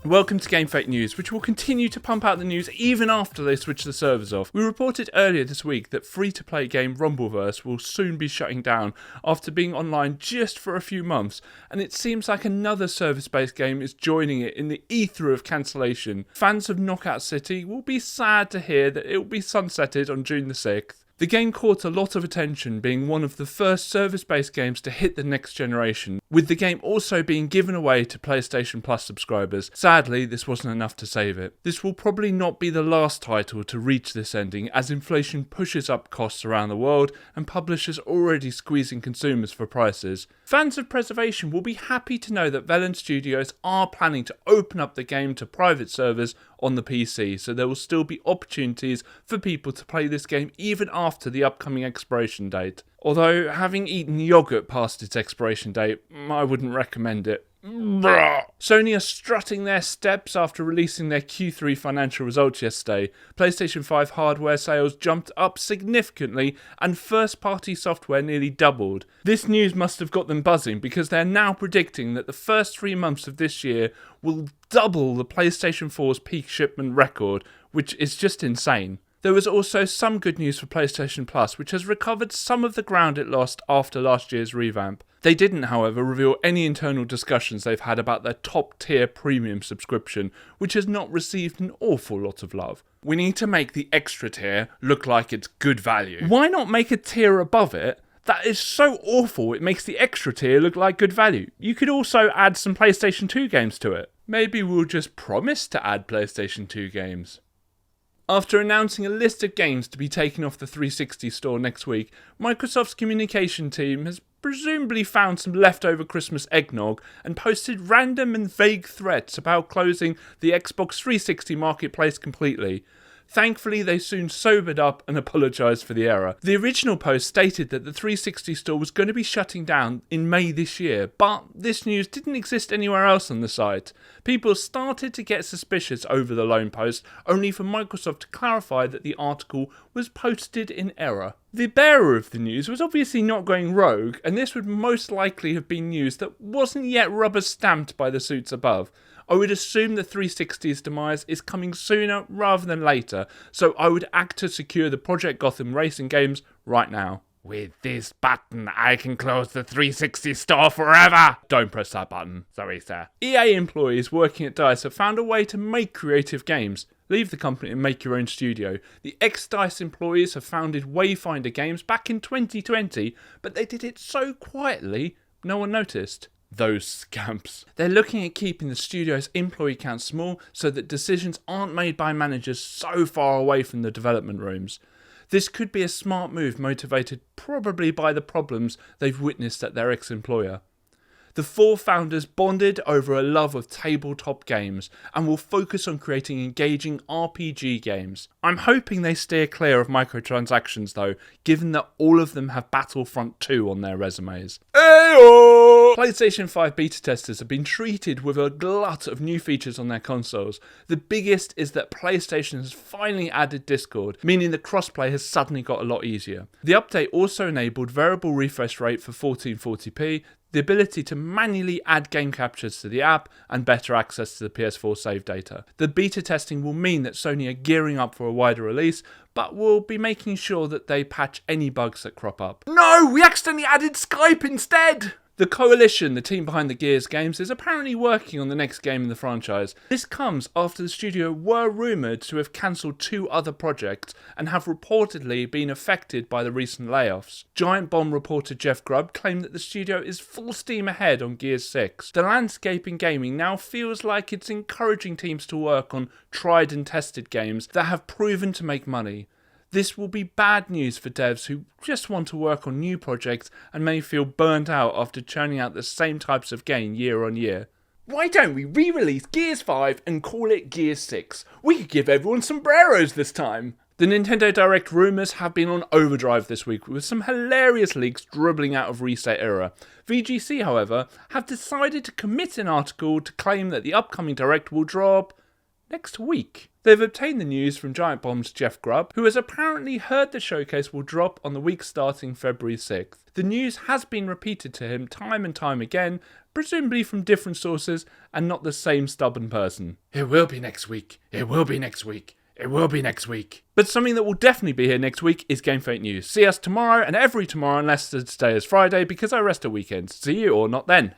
Welcome to GameF8 News, which will continue to pump out the news even after they switch the servers off. We reported earlier this week that free-to-play game Rumbleverse will soon be shutting down after being online just for a few months, and it seems like another service-based game is joining it in the ether of cancellation. Fans of Knockout City will be sad to hear that it will be sunsetted on June the 6th. The game caught a lot of attention, being one of the first service-based games to hit the next generation, with the game also being given away to PlayStation Plus subscribers. Sadly, this wasn't enough to save it. This will probably not be the last title to reach this ending, as inflation pushes up costs around the world and publishers already squeezing consumers for prices. Fans of Preservation will be happy to know that Velan Studios are planning to open up the game to private servers on the PC, so there will still be opportunities for people to play this game even after the upcoming expiration date. Although, having eaten yogurt past its expiration date, I wouldn't recommend it. Sony are strutting their steps after releasing their Q3 financial results yesterday. PlayStation 5 hardware sales jumped up significantly and first-party software nearly doubled. This news must have got them buzzing because they're now predicting that the first 3 months of this year will double the PlayStation 4's peak shipment record, which is just insane. There was also some good news for PlayStation Plus, which has recovered some of the ground it lost after last year's revamp. They didn't, however, reveal any internal discussions they've had about their top-tier premium subscription, which has not received an awful lot of love. We need to make the extra tier look like it's good value. Why not make a tier above it? That is so awful, it makes the extra tier look like good value. You could also add some PlayStation 2 games to it. Maybe we'll just promise to add PlayStation 2 games. After announcing a list of games to be taken off the 360 store next week, Microsoft's communication team has presumably found some leftover Christmas eggnog and posted random and vague threats about closing the Xbox 360 marketplace completely. Thankfully, they soon sobered up and apologised for the error. The original post stated that the 360 store was going to be shutting down in May this year, but this news didn't exist anywhere else on the site. People started to get suspicious over the lone post, only for Microsoft to clarify that the article was posted in error. The bearer of the news was obviously not going rogue, and this would most likely have been news that wasn't yet rubber stamped by the suits above. I would assume the 360's demise is coming sooner rather than later, so I would act to secure the Project Gotham racing games right now. With this button, I can close the 360 store forever! Don't press that button. Sorry, sir. EA employees working at DICE have found a way to make creative games. Leave the company and make your own studio. The ex-DICE employees have founded Wayfinder Games back in 2020, but they did it so quietly, no one noticed. Those scamps. They're looking at keeping the studio's employee count small so that decisions aren't made by managers so far away from the development rooms. This could be a smart move motivated probably by the problems they've witnessed at their ex-employer. The 4 founders bonded over a love of tabletop games and will focus on creating engaging RPG games. I'm hoping they steer clear of microtransactions though, given that all of them have Battlefront 2 on their resumes. Ayo! PlayStation 5 beta testers have been treated with a glut of new features on their consoles. The biggest is that PlayStation has finally added Discord, meaning the crossplay has suddenly got a lot easier. The update also enabled variable refresh rate for 1440p, the ability to manually add game captures to the app, and better access to the PS4 save data. The beta testing will mean that Sony are gearing up for a wider release, but will be making sure that they patch any bugs that crop up. No, we accidentally added Skype instead! The Coalition, the team behind the Gears games, is apparently working on the next game in the franchise. This comes after the studio were rumoured to have cancelled 2 other projects and have reportedly been affected by the recent layoffs. Giant Bomb reporter Jeff Grubb claimed that the studio is full steam ahead on Gears 6. The landscape in gaming now feels like it's encouraging teams to work on tried and tested games that have proven to make money. This will be bad news for devs who just want to work on new projects and may feel burnt out after churning out the same types of game year on year. Why don't we re-release Gears 5 and call it Gears 6? We could give everyone sombreros this time. The Nintendo Direct rumours have been on overdrive this week, with some hilarious leaks dribbling out of Reset Era. VGC, however, have decided to commit an article to claim that the upcoming Direct will drop next week. They've obtained the news from Giant Bomb's Jeff Grubb, who has apparently heard the showcase will drop on the week starting February 6th. The news has been repeated to him time and time again, presumably from different sources and not the same stubborn person. It will be next week. It will be next week. It will be next week. But something that will definitely be here next week is GameF8 news. See us tomorrow and every tomorrow unless today is Friday because I rest a weekend. See you or not then.